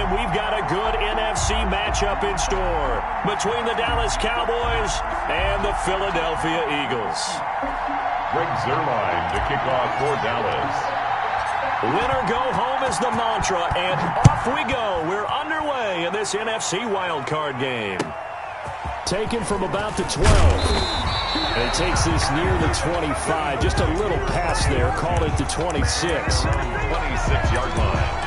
game, we've got a good NFC matchup in store between the Dallas Cowboys and the Philadelphia Eagles. Greg Zuerlein to kick off for Dallas. Win or go home is the mantra, and off we go. We're underway in this NFC wildcard game. Taken from about the 12. And it takes this near the 25. Just a little pass there. Call it the 26. 26-yard line.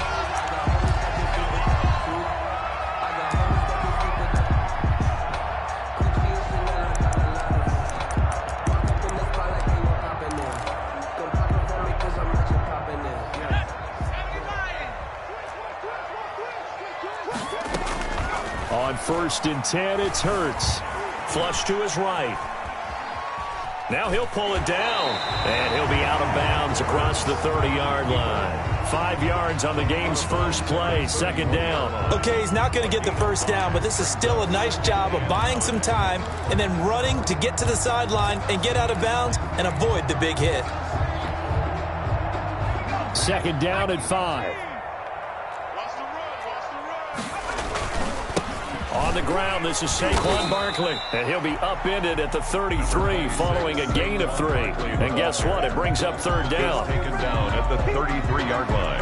On 1st and 10, it's Hurts. Flush to his right. Now he'll pull it down, and he'll be out of bounds across the 30-yard line. 5 yards on the game's first play, 2nd down. Okay, he's not going to get the first down, but this is still a nice job of buying some time and then running to get to the sideline and get out of bounds and avoid the big hit. 2nd down at 5. On the ground, this is Saquon Barkley, and he'll be upended at the 33 following a gain of 3. And guess what? It brings up 3rd down. Taken down at the 33-yard line.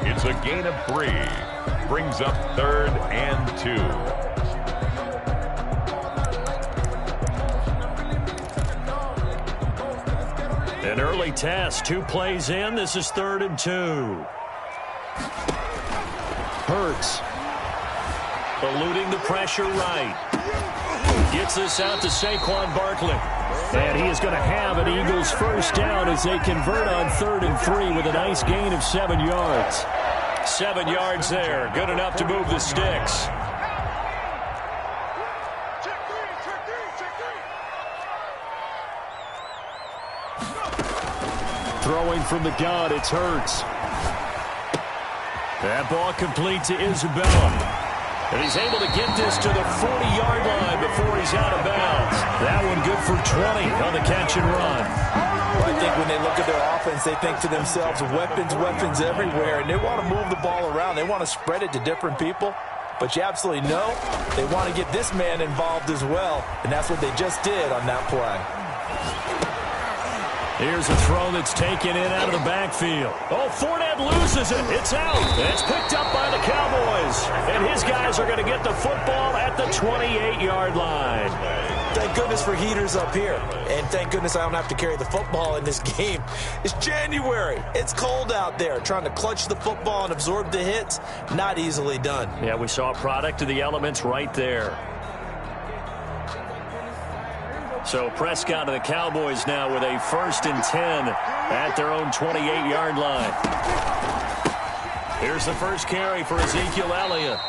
It's a gain of 3. Brings up 3rd and 2. An early test, 2 plays in. This is 3rd and 2. Hurts. Eluding the pressure right. Gets this out to Saquon Barkley. And he is going to have an Eagles first down as they convert on 3rd and 3 with a nice gain of 7 yards. 7 yards there. Good enough to move the sticks. Throwing from the gun, it's Hurts. That ball complete to Isabella. And he's able to get this to the 40-yard line before he's out of bounds. That one good for 20 on the catch and run. Well, I think when they look at their offense, they think to themselves, weapons, weapons everywhere. And they want to move the ball around. They want to spread it to different people. But you absolutely know they want to get this man involved as well. And that's what they just did on that play. Here's a throw that's taken in out of the backfield. Oh, Fournette loses it. It's out. It's picked up by the Cowboys. And his guys are going to get the football at the 28-yard line. Thank goodness for heaters up here. And thank goodness I don't have to carry the football in this game. It's January. It's cold out there. Trying to clutch the football and absorb the hits, not easily done. Yeah, we saw a product of the elements right there. So Prescott and the Cowboys now with a 1st and 10 at their own 28-yard line. Here's the first carry for Ezekiel Elliott.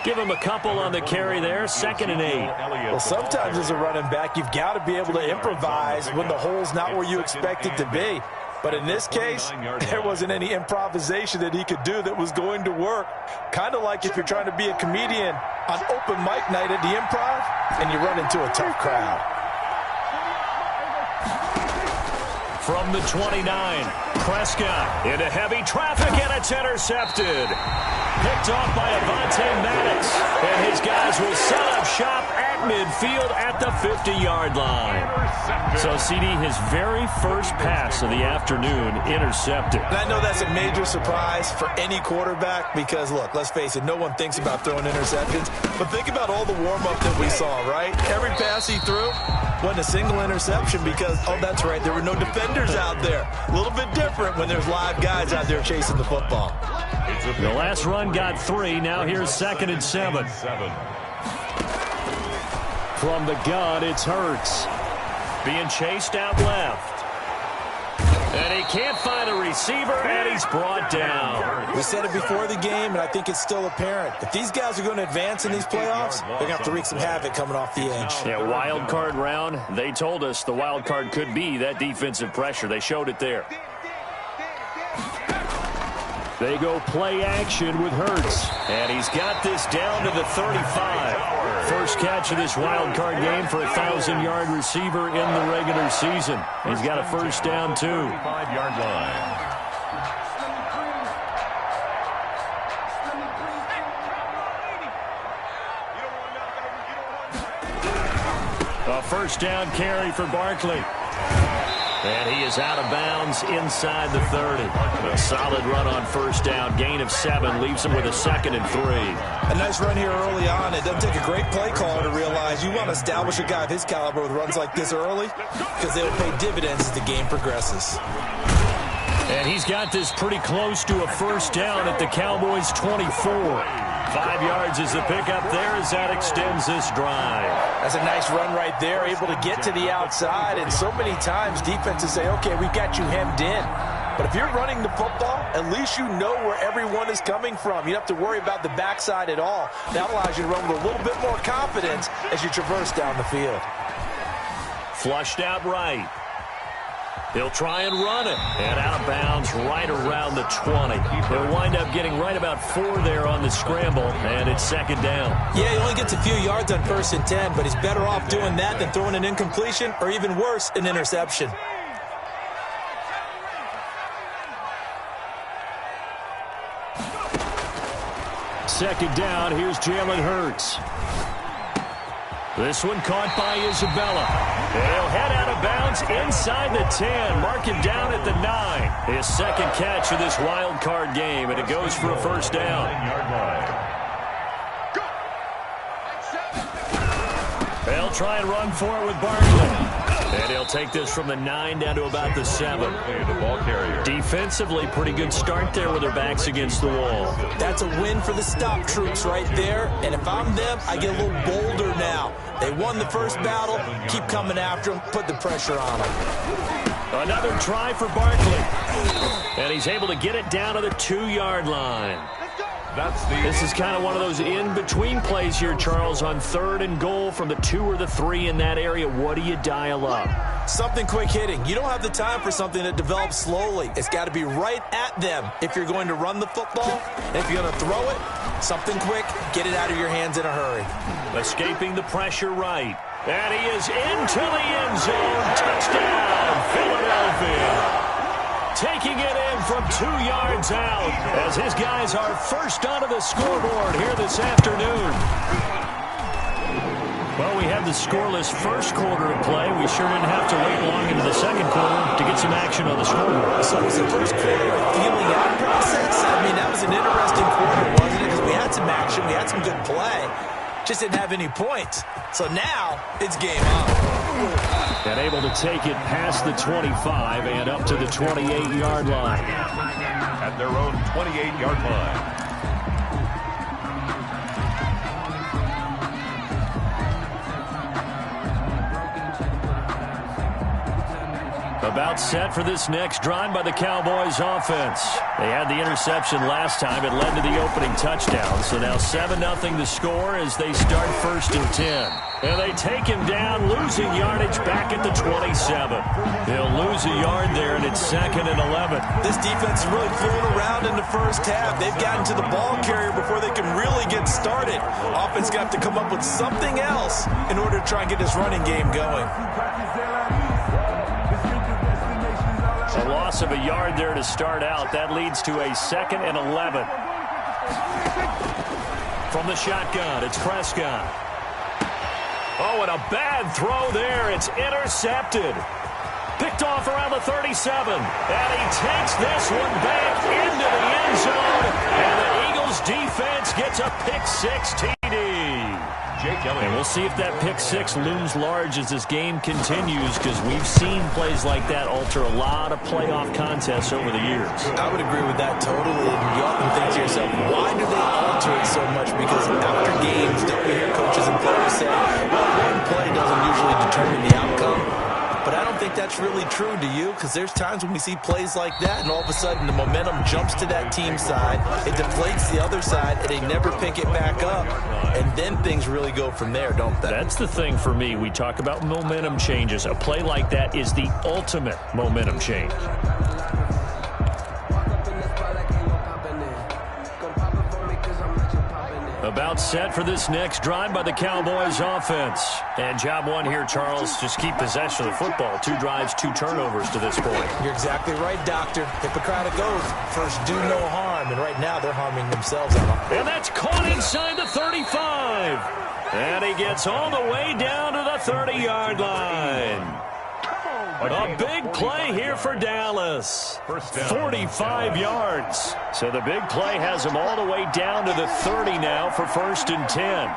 Give him a couple on the carry there, 2nd and 8. Well, sometimes as a running back, you've got to be able to improvise when the hole's not where you expect it to be. But in this case, there wasn't any improvisation that he could do that was going to work. Kind of like if you're trying to be a comedian on open mic night at the Improv and you run into a tough crowd. From the 29, Prescott into heavy traffic, and it's intercepted. Picked off by Avonte Maddox, and his guys will set up shop at midfield at the 50-yard line. So, CD, his very first pass of the afternoon intercepted. And I know that's a major surprise for any quarterback because, look, let's face it, no one thinks about throwing interceptions. But think about all the warm-up that we saw, right? Every pass he threw wasn't a single interception because, oh, that's right, there were no defenders out there. A little bit different when there's live guys out there chasing the football. The last run got 3. Now here's 2nd and 7. From the gun, it's Hurts. Being chased out left. And he can't find a receiver, and he's brought down. We said it before the game, and I think it's still apparent. If these guys are going to advance in these playoffs, they're going to have to wreak some havoc coming off the edge. Yeah, wild card round. They told us the wild card could be that defensive pressure. They showed it there. They go play action with Hurts. And he's got this down to the 35. First catch of this wild card game for a 1,000-yard receiver in the regular season. He's got a first down, too. 5-yard line. A first down carry for Barkley. And he is out of bounds inside the 30. A solid run on first down. Gain of 7 leaves him with a 2nd and 3. A nice run here early on. It doesn't take a great play caller to realize you want to establish a guy of his caliber with runs like this early because they'll pay dividends as the game progresses. And he's got this pretty close to a first down at the Cowboys' 24. 5 yards is the pickup there as that extends this drive. That's a nice run right there, able to get to the outside. And so many times defenses say, okay, we've got you hemmed in. But if you're running the football, at least you know where everyone is coming from. You don't have to worry about the backside at all. That allows you to run with a little bit more confidence as you traverse down the field. Flushed out right. He'll try and run it. And out of bounds right around the 20. They'll wind up getting right about 4 there on the scramble, and it's 2nd down. Yeah, he only gets a few yards on 1st and 10, but he's better off doing that than throwing an incompletion or even worse, an interception. Second down, here's Jalen Hurts. This one caught by Isabella. He'll head out of bounds inside the 10. Mark him down at the 9. His 2nd catch of this wild card game, and it goes for a first down. They'll try and run for it with Barkley. And he'll take this from the 9 down to about the 7. The ball carrier. Defensively, pretty good start there with their backs against the wall. That's a win for the stop troops right there. And if I'm them, I get a little bolder now. They won the first battle. Keep coming after them. Put the pressure on them. Another try for Barkley. And he's able to get it down to the 2-yard line. This is kind of one of those in-between plays here, Charles, on 3rd and goal from the 2 or the 3 in that area. What do you dial up? Something quick hitting. You don't have the time for something that develops slowly. It's got to be right at them if you're going to run the football. And if you're going to throw it, something quick, get it out of your hands in a hurry. Escaping the pressure right. And he is into the end zone. Touchdown, Philadelphia. Taking it in from 2 yards out as his guys are first onto the scoreboard here this afternoon. Well, we had the scoreless first quarter of play. We sure didn't have to wait long into the second quarter to get some action on the scoreboard. So was the first quarter a feeling out process? I mean, that was an interesting quarter, wasn't it? Because we had some action, we had some good play. Just didn't have any points. So now it's game on. And able to take it past the 25 and up to the 28-yard line. At their own 28-yard line. About set for this next drive by the Cowboys offense. They had the interception last time. It led to the opening touchdown. So now 7-0 the score as they start 1st and 10. And they take him down, losing yardage back at the 27. They'll lose a yard there, and it's 2nd and 11. This defense is really fooling around in the first half. They've gotten to the ball carrier before they can really get started. Offense got to come up with something else in order to try and get this running game going. A loss of a yard there to start out. That leads to a 2nd and 11. From the shotgun, it's Prescott. Oh, and a bad throw there. It's intercepted. Picked off around the 37. And he takes this one back into the end zone. And the Eagles defense gets a pick-6 TD. And we'll see if that pick-6 looms large as this game continues, because we've seen plays like that alter a lot of playoff contests over the years. I would agree with that totally. And you often think to yourself, why do they alter it so much? Because after games, don't we hear coaches and players say, well, one play doesn't usually determine the outcome. But I don't think that's really true, do you? Because there's times when we see plays like that, and all of a sudden the momentum jumps to that team side. It deflates the other side, and they never pick it back up. And then things really go from there, don't they? That's the thing for me. We talk about momentum changes. A play like that is the ultimate momentum change. About set for this next drive by the Cowboys offense. And job one here, Charles, just keep possession of the football. 2 drives, 2 turnovers to this point. You're exactly right, Doctor. Hippocratic oath. First, do no harm. And right now, they're harming themselves on it. And that's caught inside the 35. And he gets all the way down to the 30-yard line. A big play here for Dallas. 45 yards. So the big play has him all the way down to the 30 now for 1st and 10.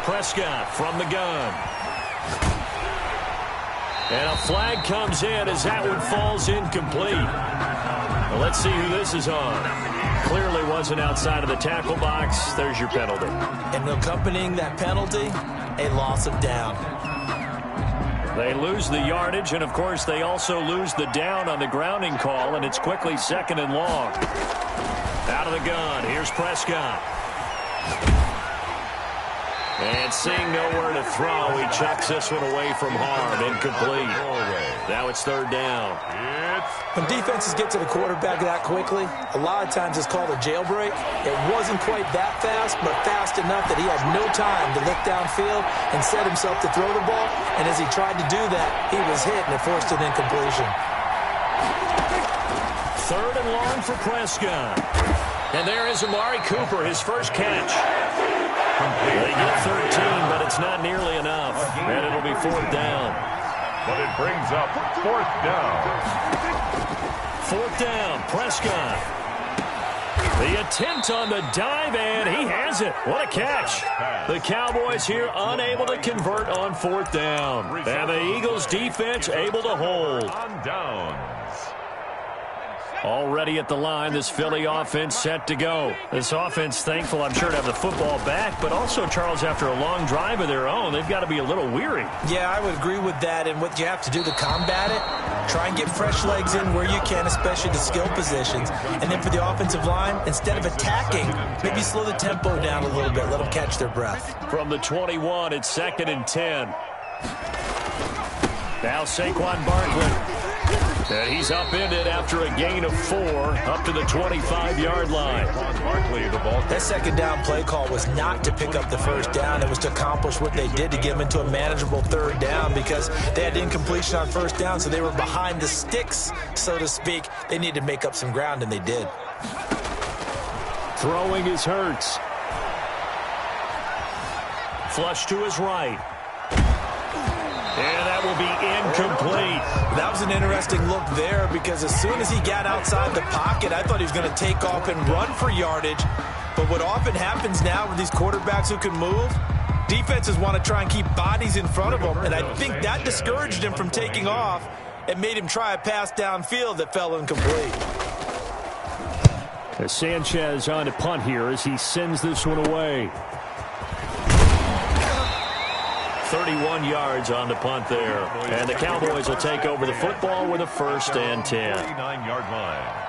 Prescott from the gun. And a flag comes in as that one falls incomplete. Well, let's see who this is on. Clearly wasn't outside of the tackle box. There's your penalty. And accompanying that penalty, a loss of down. They lose the yardage, and, of course, they also lose the down on the grounding call, and it's quickly 2nd and long. Out of the gun, here's Prescott. And seeing nowhere to throw, he chucks this one away from harm. Incomplete. Now it's 3rd down. When defenses get to the quarterback that quickly, a lot of times it's called a jailbreak. It wasn't quite that fast, but fast enough that he had no time to look downfield and set himself to throw the ball. And as he tried to do that, he was hit and it forced an incompletion. 3rd and long for Prescott. And there is Amari Cooper, his first catch. They get 13, but it's not nearly enough. And it'll be 4th down. But it brings up 4th down. 4th down, Prescott. The attempt on the dive, and he has it. What a catch. The Cowboys here unable to convert on 4th down. And the Eagles defense able to hold. On downs. Already at the line, this Philly offense set to go. This offense thankful, I'm sure, to have the football back, but also, Charles, after a long drive of their own, they've got to be a little weary. Yeah, I would agree with that, and what you have to do to combat it, try and get fresh legs in where you can, especially the skill positions. And then for the offensive line, instead of attacking, maybe slow the tempo down a little bit, let them catch their breath. From the 21, it's 2nd and 10. Now Saquon Barkley. And he's upended after a gain of 4 up to the 25-yard line. That 2nd down play call was not to pick up the 1st down. It was to accomplish what they did to get them into a manageable 3rd down because they had incompletion on 1st down, so they were behind the sticks, so to speak. They needed to make up some ground, and they did. Throwing is Hurts. Flush to his right. And that will be incomplete. That was an interesting look there because as soon as he got outside the pocket, I thought he was going to take off and run for yardage. But what often happens now with these quarterbacks who can move, defenses want to try and keep bodies in front of them. And I think that discouraged him from taking off and made him try a pass downfield that fell incomplete. Sanchez on to punt here as he sends this one away. 31 yards on the punt there. And the Cowboys will take over the football with a 1st and 10. 39-yard line.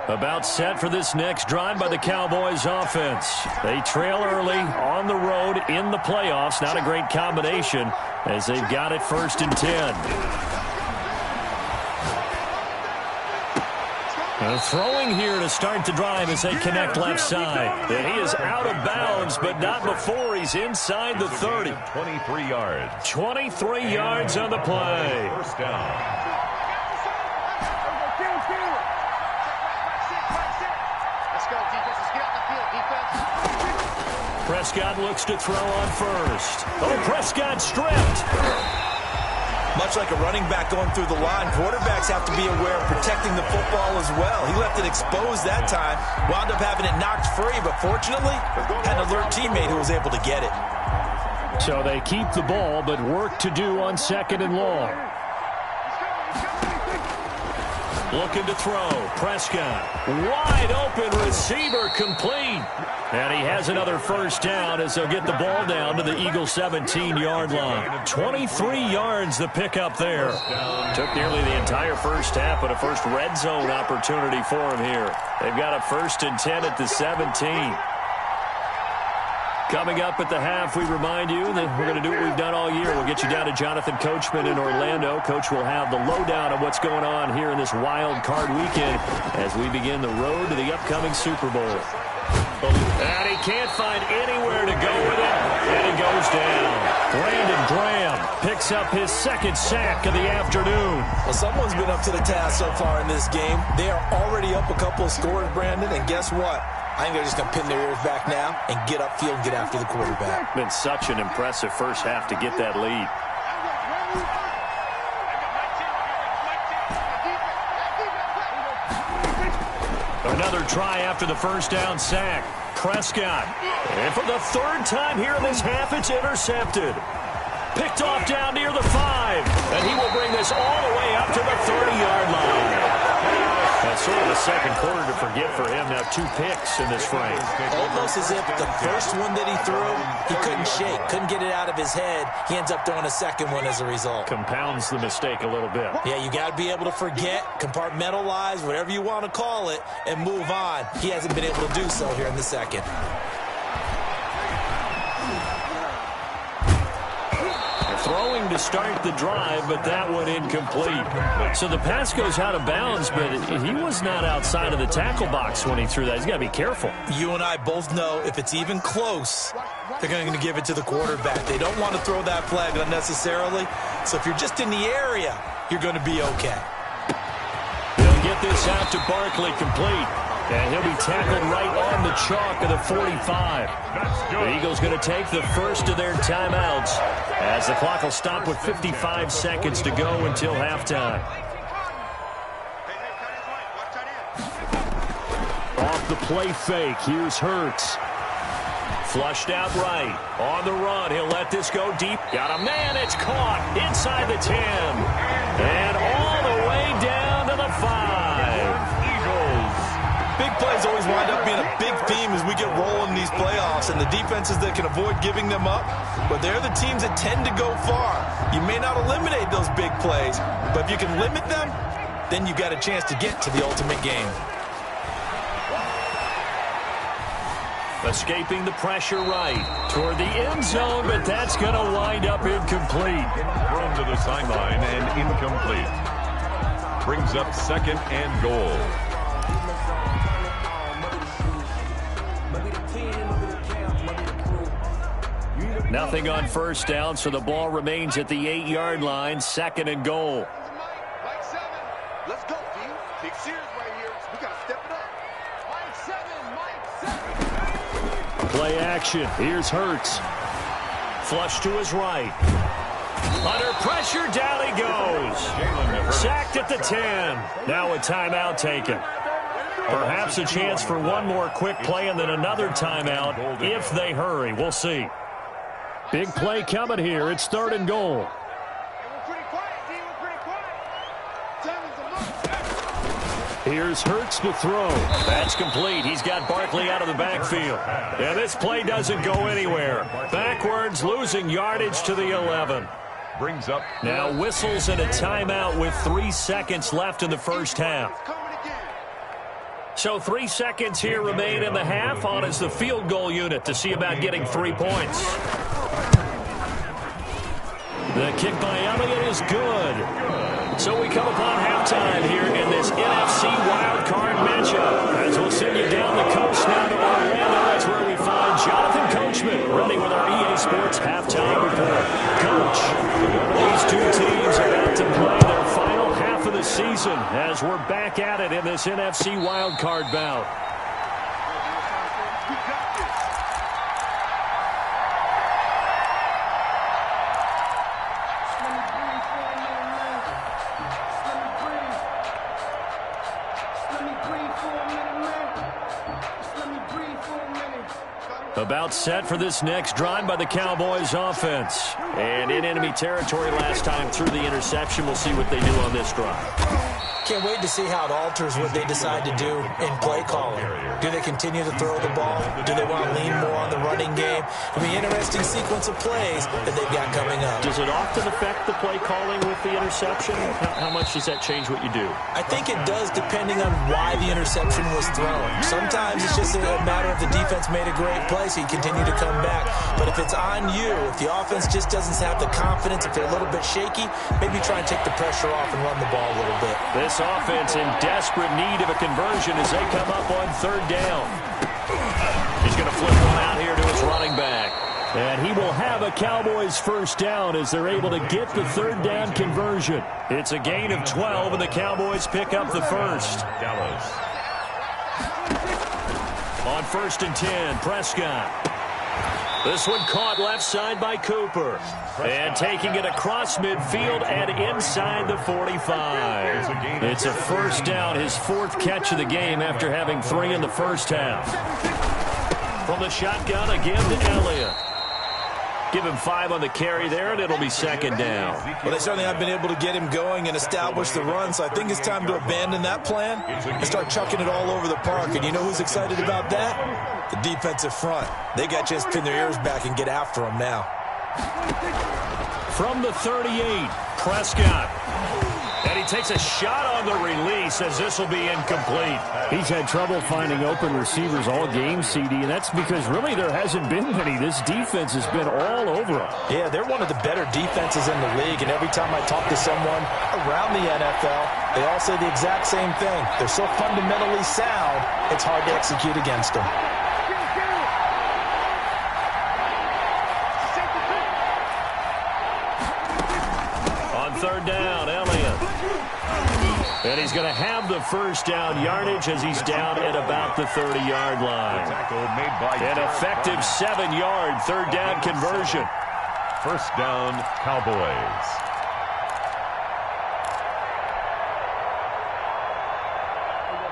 About set for this next drive by the Cowboys offense. They trail early on the road in the playoffs. Not a great combination as they've got it 1st and 10. Throwing here to start the drive as they connect left side. And he is out of bounds, but not before he's inside the 30. 23 yards. 23 yards on the play. 1st down. Prescott looks to throw on 1st. Oh, Prescott stripped. Much like a running back going through the line, quarterbacks have to be aware of protecting the football as well. He left it exposed that time, wound up having it knocked free, but fortunately had an alert teammate who was able to get it. So they keep the ball, but work to do on 2nd and long. Looking to throw. Prescott. Wide open receiver complete. And he has another 1st down as they'll get the ball down to the Eagles' 17-yard line. 23 yards the pickup there. Took nearly the entire first half, but a first red zone opportunity for him here. They've got a 1st and 10 at the 17. Coming up at the half, we remind you that we're going to do what we've done all year. We'll get you down to Jonathan Coachman in Orlando. Coach will have the lowdown of what's going on here in this wild card weekend as we begin the road to the upcoming Super Bowl. And he can't find anywhere to go with it, and he goes down. Brandon Graham picks up his second sack of the afternoon. Well, someone's been up to the task so far in this game. They are already up a couple of scores, Brandon, and guess what? I think they're just going to pin their ears back now and get upfield and get after the quarterback. Been such an impressive first half to get that lead. Another try after the first down sack. Prescott. And for the third time here in this half, it's intercepted. Picked off down near the 5. And he will bring this all the way up to the 30-yard line. That's sort of the second quarter to forget for him. Now 2 picks in this frame. Almost as if the first one that he threw, he couldn't shake, couldn't get it out of his head. He ends up throwing a second one as a result. Compounds the mistake a little bit. Yeah, you got to be able to forget, compartmentalize, whatever you want to call it, and move on. He hasn't been able to do so here in the second. Throwing to start the drive, but that one incomplete. So the pass goes out of bounds, but he was not outside of the tackle box when he threw that. He's got to be careful. You and I both know if it's even close, they're going to give it to the quarterback. They don't want to throw that flag unnecessarily. So if you're just in the area, you're going to be okay. They'll get this out to Barkley complete. And he'll be tackled right on the chalk of the 45. The Eagles going to take the first of their timeouts as the clock will stop with 55 seconds to go until halftime. Off the play fake, here's Hurts. Flushed out right. On the run, he'll let this go deep. Got a man, it's caught inside the 10. And all the way down to the 5. Big plays always wind up being a big theme as we get rolling in these playoffs, and the defenses that can avoid giving them up, but they're the teams that tend to go far. You may not eliminate those big plays, but if you can limit them, then you got a chance to get to the ultimate game. Escaping the pressure right toward the end zone, but that's going to wind up incomplete. Thrown to the sideline and incomplete. Brings up 2nd and goal. Nothing on first down, so the ball remains at the 8-yard line, 2nd and goal. Mike 7, let's go, D. Big series right here. We got to step it up. Mike 7. Play action. Here's Hurts. Flush to his right. Under pressure, down he goes. Sacked at the 10. Now a timeout taken. Perhaps a chance for one more quick play and then another timeout if they hurry. We'll see. Big play coming here. It's 3rd and goal. Here's Hurts to throw. That's complete. He's got Barkley out of the backfield. And this play doesn't go anywhere. Backwards, losing yardage to the 11. Brings up now whistles and a timeout with 3 seconds left in the first half. So 3 seconds here remain in the half. On is the field goal unit to see about getting 3 points. The kick by Elliott is good. So we come upon halftime here in this NFC wildcard matchup. As we'll send you down the coast now to Orlando. That's where we find Jonathan Coachman running with our EA Sports halftime report. Coach, these two teams are about to play their final half of the season as we're back at it in this NFC wildcard bout. About set for this next drive by the Cowboys offense. And in enemy territory last time through the interception. We'll see what they do on this drive. Can't wait to see how it alters what they decide to do in play calling. Do they continue to throw the ball? Do they want to lean more on the running game? It'll be an interesting sequence of plays that they've got coming up. Does it often affect the play calling with the interception? How much does that change what you do? I think it does depending on why the interception was thrown. Sometimes it's just a matter of the defense made a great play, so you continue to come back. But if it's on you, if the offense just doesn't have the confidence, if they're a little bit shaky, maybe try and take the pressure off and run the ball a little bit. This offense in desperate need of a conversion as they come up on 3rd down. He's going to flip one out here to his running back. And he will have a Cowboys first down as they're able to get the third down conversion. It's a gain of 12, and the Cowboys pick up the first. Dallas. On 1st and 10, Prescott. This one caught left side by Cooper. And taking it across midfield and inside the 45. It's a first down, his 4th catch of the game after having 3 in the first half. From the shotgun again to Elliott. Give him 5 on the carry there, and it'll be 2nd down. Well, they certainly have been able to get him going and establish the run, so I think it's time to abandon that plan and start chucking it all over the park. And you know who's excited about that? The defensive front. They got a chance to pin their ears back and get after him now. From the 38, Prescott. And he takes a shot on the release as this will be incomplete. He's had trouble finding open receivers all game, CD, and that's because really there hasn't been many. This defense has been all over him. Yeah, they're one of the better defenses in the league, and every time I talk to someone around the NFL, they all say the exact same thing. They're so fundamentally sound, it's hard to execute against them. On 3rd down, Elliott. And he's going to have the first down yardage as he's down at about the 30-yard line. An effective 7-yard 3rd down conversion. First down, Cowboys.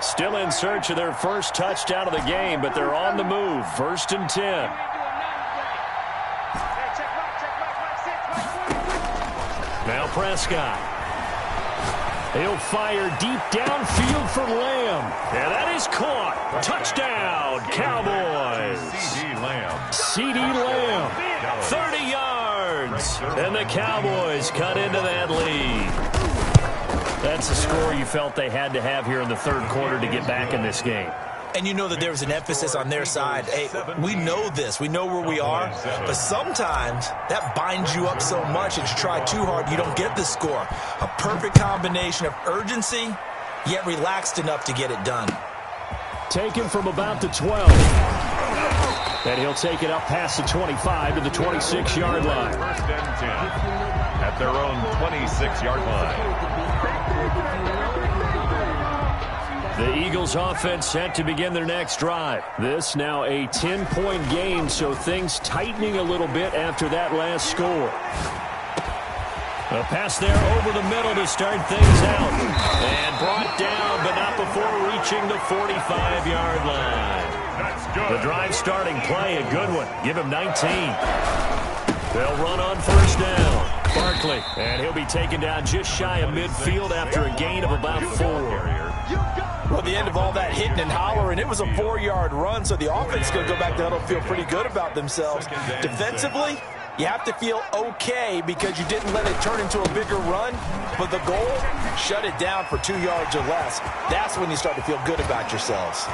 Still in search of their first touchdown of the game, but they're on the move. 1st and 10. Now Prescott. He'll fire deep downfield for Lamb. And that is caught. Touchdown, Cowboys. C.D. Lamb. 30 yards. And the Cowboys cut into that lead. That's the score you felt they had to have here in the 3rd quarter to get back in this game. And you know that there was an emphasis on their side. Hey, we know this. We know where we are. But sometimes that binds you up so much that you try too hard, you don't get the score. A perfect combination of urgency, yet relaxed enough to get it done. Taken from about the 12. And he'll take it up past the 25 to the 26-yard line. 1st and 10 at their own 26-yard line. The Eagles offense set to begin their next drive. This now a 10-point game, so things tightening a little bit after that last score. A pass there over the middle to start things out. And brought down, but not before reaching the 45-yard line. The drive starting play, a good one. Give him 19. They'll run on 1st down. Barkley, and he'll be taken down just shy of midfield after a gain of about 4. Well, the end of all that hitting and hollering, it was a 4-yard run, so the offense is going to go back there and feel pretty good about themselves. Defensively, you have to feel okay because you didn't let it turn into a bigger run, but the goal, shut it down for 2 yards or less. That's when you start to feel good about yourselves.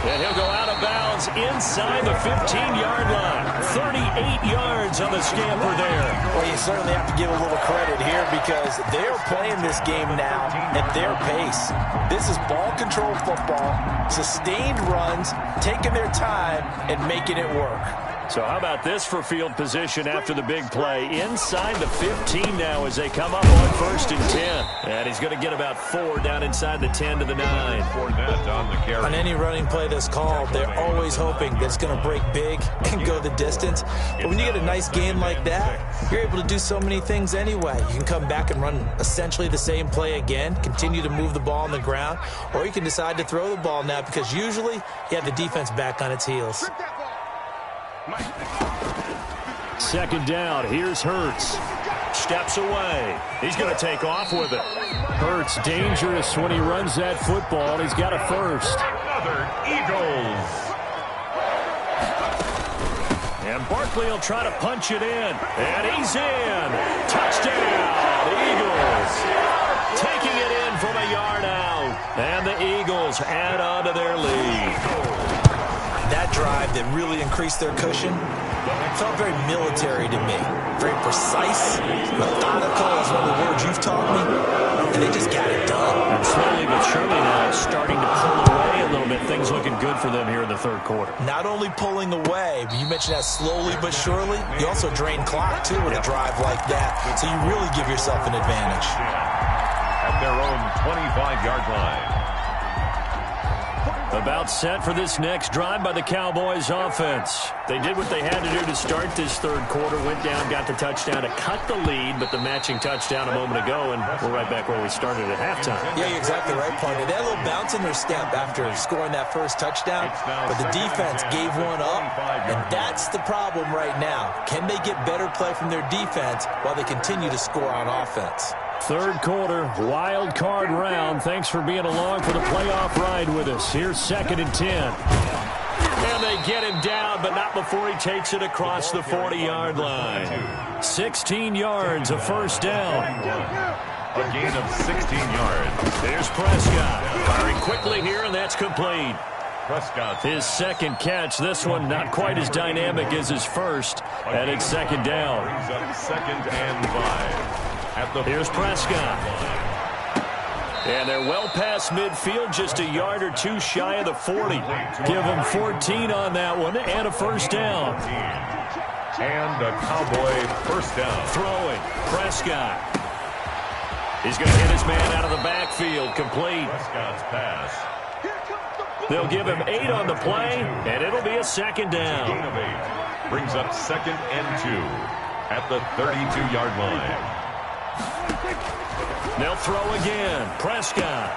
And he'll go out of bounds inside the 15-yard line. 38 yards on the scamper there. Well, you certainly have to give a little credit here because they're playing this game now at their pace. This is ball control football, sustained runs, taking their time, and making it work. So how about this for field position after the big play? Inside the 15 now as they come up on 1st and 10. And he's going to get about 4 down inside the 10 to the 9. On the carry. On any running play that's called, they're always hoping that it's going to break big and go the distance. But when you get a nice game like that, you're able to do so many things anyway. You can come back and run essentially the same play again, continue to move the ball on the ground, or you can decide to throw the ball now because usually you have the defense back on its heels. 2nd down. Here's Hurts. Steps away. He's going to take off with it. Hurts dangerous when he runs that football. He's got a first. Another Eagles. And Barkley will try to punch it in. And he's in. Touchdown, Eagles. Taking it in from a yard out. And the Eagles add on to their lead. That drive that really increased their cushion felt very military to me. Very precise, methodical is one of the words you've taught me, and they just got it done. And slowly but surely now it's starting to pull away a little bit. things looking good for them here in the third quarter. Not only pulling away, but you mentioned that slowly but surely, you also drain clock, too, with a drive like that. So you really give yourself an advantage. At their own 25-yard line. About set for this next drive by the Cowboys offense. They did what they had to do to start this third quarter. Went down, got the touchdown to cut the lead, but the matching touchdown a moment ago, and we're right back where we started at halftime. Yeah, you're exactly right, partner. They had a little bounce in their step after scoring that first touchdown, but the defense gave one up, and that's the problem right now. Can they get better play from their defense while they continue to score on offense? Third quarter, wild card round. Thanks for being along for the playoff ride with us. Here's 2nd and 10. And they get him down, but not before he takes it across the 40-yard line. 16 yards, a first down. A gain of 16 yards. There's Prescott. Firing quickly here, and that's complete. Prescott. His second catch, this one not quite as dynamic as his first, and it's 2nd down. Brings up 2nd and 5. Here's Prescott. And they're well past midfield, just a yard or two shy of the 40. Give them 14 on that one and a first down. And a Cowboy first down. Throwing, Prescott. He's going to hit his man out of the backfield, complete. Prescott's pass. They'll give him 8 on the play, and it'll be a 2nd down. Gain of 8. Brings up 2nd and 2 at the 32-yard line. They'll throw again. Prescott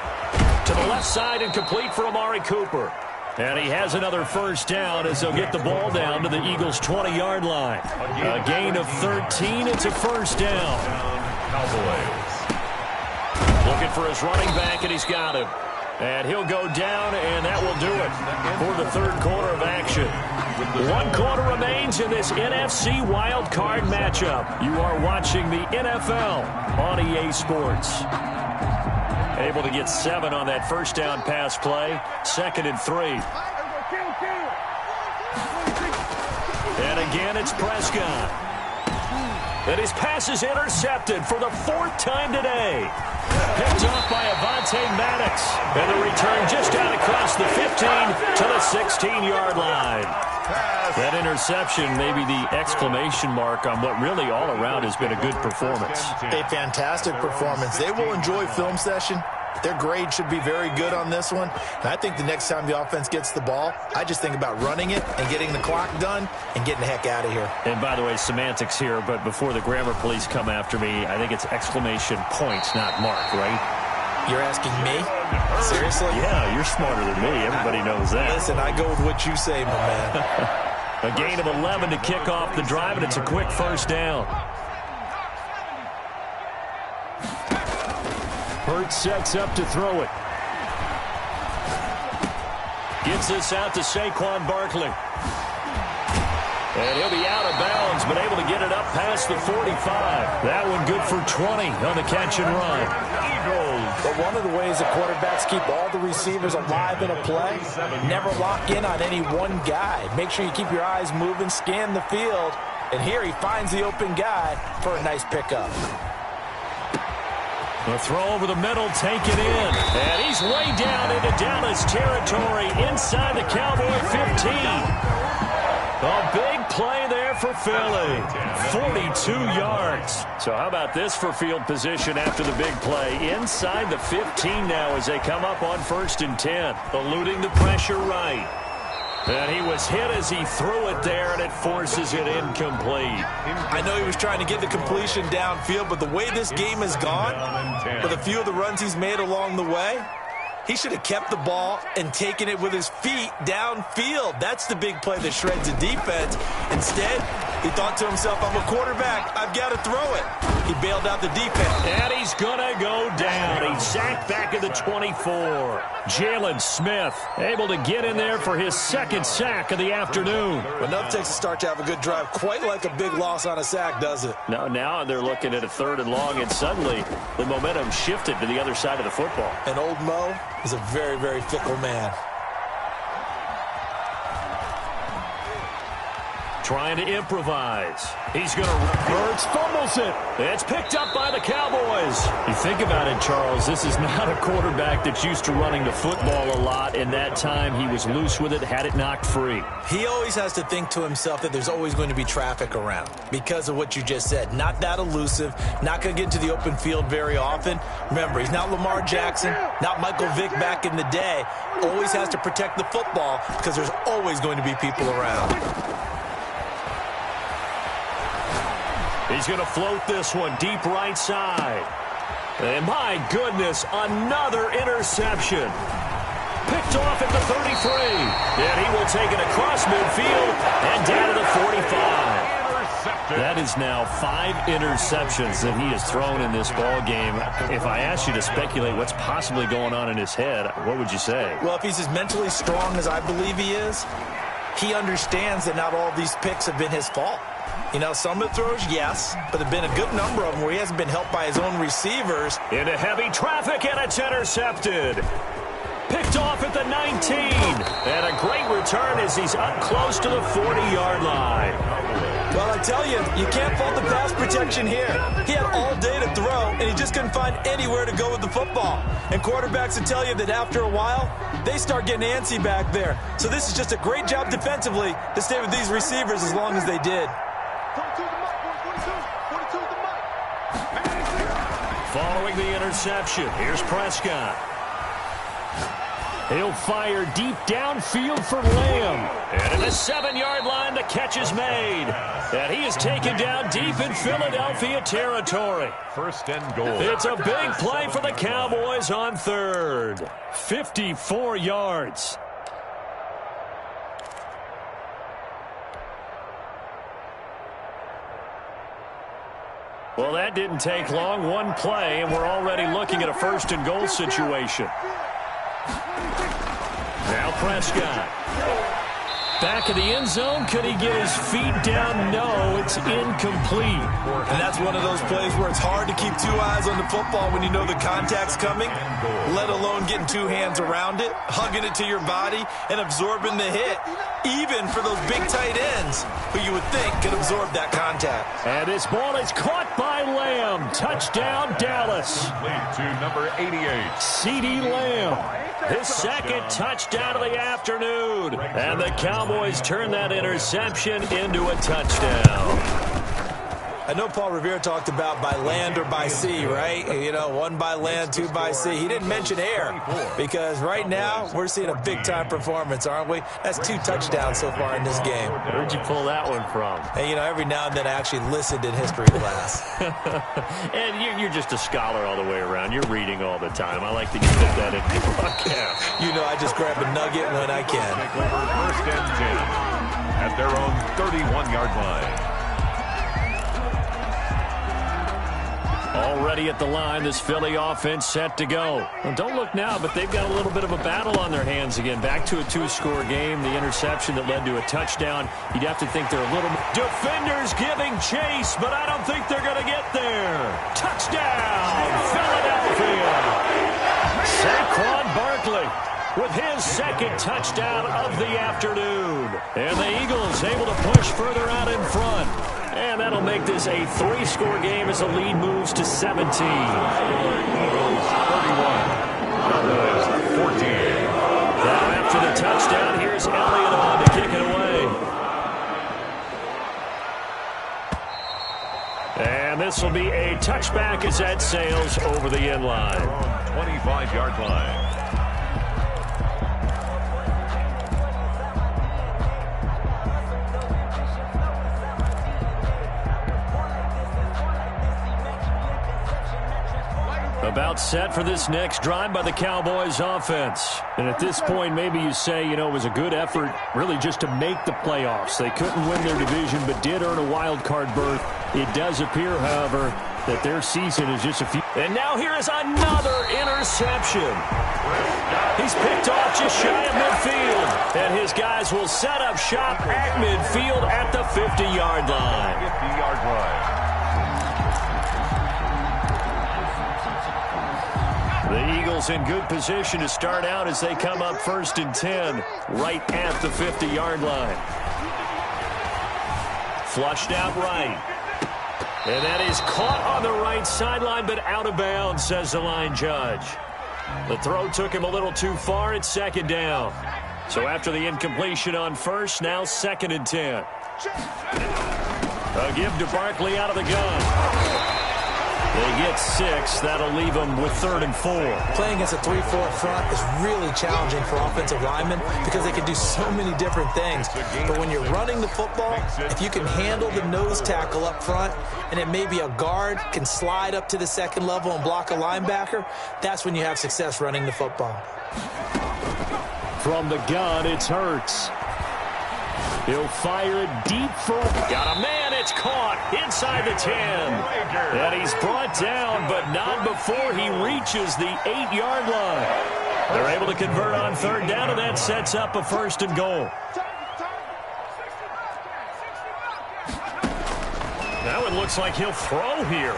to the left side and complete for Amari Cooper. And he has another first down as they'll get the ball down to the Eagles' 20-yard line. A gain of 13. It's a first down. Cowboys. Looking for his running back, and he's got him. And he'll go down, and that will do it for the third quarter of action. 1 quarter remains in this NFC wild card matchup. You are watching the NFL on EA Sports. Able to get 7 on that first down pass play. 2nd and 3. And again, it's Prescott. And his pass is intercepted for the 4th time today. Picked off by Avonte Maddox. And the return just out across the 15 to the 16-yard line. That interception may be the exclamation mark on what really all around has been a good performance. A fantastic performance. They will enjoy film session. Their grade should be very good on this one. And I think the next time the offense gets the ball, I just think about running it and getting the clock done and getting the heck out of here. And by the way, semantics here, but before the grammar police come after me, I think it's exclamation points, not mark, right? You're asking me? Seriously? Yeah, you're smarter than me. Everybody knows that. Listen, I go with what you say, my man. A gain of 11 to kick off the drive, and it's a quick first down. Hurts sets up to throw it. Gets this out to Saquon Barkley. And he'll be out of bounds, but able to get it up past the 45. That one good for 20 on the catch and run. But one of the ways that quarterbacks keep all the receivers alive in a play, never lock in on any one guy. Make sure you keep your eyes moving, scan the field, and here he finds the open guy for a nice pickup. The throw over the middle, take it in. And he's way down into Dallas territory inside the Cowboy 15. A big play there for Philly. 42 yards. So how about this for field position after the big play? Inside the 15 now as they come up on 1st and 10. Eluding the pressure right. And he was hit as he threw it there, and it forces it incomplete. I know he was trying to get the completion downfield, but the way this game has gone, with a few of the runs he's made along the way, he should have kept the ball and taken it with his feet downfield. That's the big play that shreds the defense. Instead, he thought to himself, I'm a quarterback. I've got to throw it. He bailed out the defense. And he's going to go down. He's sacked back at the 24. Jalen Smith able to get in there for his 2nd sack of the afternoon. But nothing takes a start to have a good drive, quite like a big loss on a sack, does it? Now they're looking at a 3rd and long, and suddenly the momentum shifted to the other side of the football. And old Mo is a very, very fickle man. trying to improvise. He's going to... Hurts fumbles it. It's picked up by the Cowboys. You think about it, Charles, this is not a quarterback that's used to running the football a lot. In that time, he was loose with it, had it knocked free. He always has to think to himself that there's always going to be traffic around because of what you just said. Not that elusive, not going to get into the open field very often. Remember, he's not Lamar Jackson, not Michael Vick back in the day. Always has to protect the football because there's always going to be people around. He's going to float this one deep right side. And my goodness, another interception. Picked off at the 33. And he will take it across midfield and down to the 45. That is now 5 interceptions that he has thrown in this ball game. If I asked you to speculate what's possibly going on in his head, what would you say? Well, if he's as mentally strong as I believe he is, he understands that not all these picks have been his fault. You know, some of the throws, yes, but there have been a good number of them where he hasn't been helped by his own receivers. Into heavy traffic, and it's intercepted. Picked off at the 19. And a great return as he's up close to the 40-yard line. Well, I tell you, you can't fault the pass protection here. He had all day to throw, and he just couldn't find anywhere to go with the football. And quarterbacks will tell you that after a while, they start getting antsy back there. So this is just a great job defensively to stay with these receivers as long as they did. 42 the mic, 42 the mic. Following the interception, here's Prescott. He'll fire deep downfield for Lamb. And at the 7-yard line, the catch is made. And he is taken down deep in Philadelphia territory. First and goal. It's a big play for the Cowboys on third. 54 yards. Well, that didn't take long. One play, and we're already looking at a first and goal situation. Now Prescott. Back of the end zone. Could he get his feet down? No, it's incomplete. And that's one of those plays where it's hard to keep 2 eyes on the football when you know the contact's coming, let alone getting 2 hands around it, hugging it to your body, and absorbing the hit, even for those big tight ends who you would think could absorb that contact. And this ball is caught by Lamb. Touchdown, Dallas. Lead to number 88. CeeDee Lamb. His second touchdown of the afternoon. And the Cowboys turn that interception into a touchdown. I know Paul Revere talked about by land or by sea, right? You know, 1 by land, 2 by sea. He didn't mention air because right now we're seeing a big-time performance, aren't we? That's 2 touchdowns so far in this game. Where'd you pull that one from? And, you know, every now and then I actually listened in history class. And you're just a scholar all the way around. You're reading all the time. I like that you fit that into the broadcast. You know, I just grab a nugget when I can. Take over first and 10 at their own 31-yard line. Already at the line, this Philly offense set to go. Well, don't look now, but they've got a little bit of a battle on their hands again. Back to a 2-score game. The interception that led to a touchdown. You'd have to think they're a little... Defenders giving chase, but I don't think they're going to get there. Touchdown, Philadelphia. Saquon Barkley with his second touchdown of the afternoon. And the Eagles able to push further out in front. And that'll make this a 3-score game as the lead moves to 17. Eagles 31. Cowboys 14. Now after the touchdown, here's Elliott on to kick it away. And this will be a touchback as that sails over the end line. 25-yard line. About set for this next drive by the Cowboys offense. And at this point, maybe you say, you know, it was a good effort really just to make the playoffs. They couldn't win their division, but did earn a wild card berth. It does appear, however, that their season is just a few. And now here is another interception. He's picked off just shy of midfield. And his guys will set up shop at midfield at the 50-yard line. 50-yard line. The Eagles in good position to start out as they come up 1st and 10 right at the 50-yard line. Flushed out right. And that is caught on the right sideline, but out of bounds, says the line judge. The throw took him a little too far. It's second down. So after the incompletion on first, now 2nd and 10. A give to Barkley out of the gun. They get 6. That'll leave them with 3rd and 4. Playing against a 3-4 front is really challenging for offensive linemen because they can do so many different things. But when you're running the football, if you can handle the nose tackle up front, and it may be a guard can slide up to the second level and block a linebacker, that's when you have success running the football. From the gun, it's Hurts. He'll fire it deep for... Got a man, it's caught inside the 10. And he's brought down, but not before he reaches the 8-yard line. They're able to convert on 3rd down, and that sets up a 1st and goal. Now it looks like he'll throw here.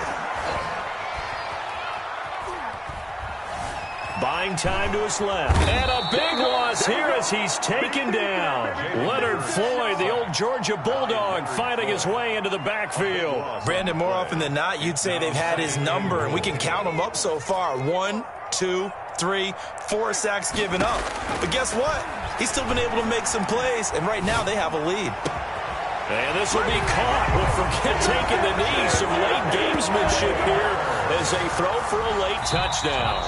Buying time to his left. And a big loss here as he's taken down. Leonard Floyd, the old Georgia Bulldog, fighting his way into the backfield. Brandon, more often than not, you'd say they've had his number, and we can count them up so far. 1, 2, 3, 4 sacks given up. But guess what? He's still been able to make some plays, and right now they have a lead. And this will be caught. We'll forget taking the knee. Some late gamesmanship here as they throw for a late touchdown.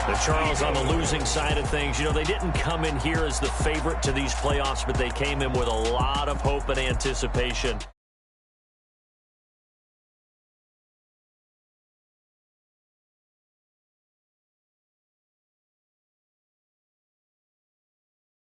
The Charles on the losing side of things. You know, they didn't come in here as the favorite to these playoffs, but they came in with a lot of hope and anticipation.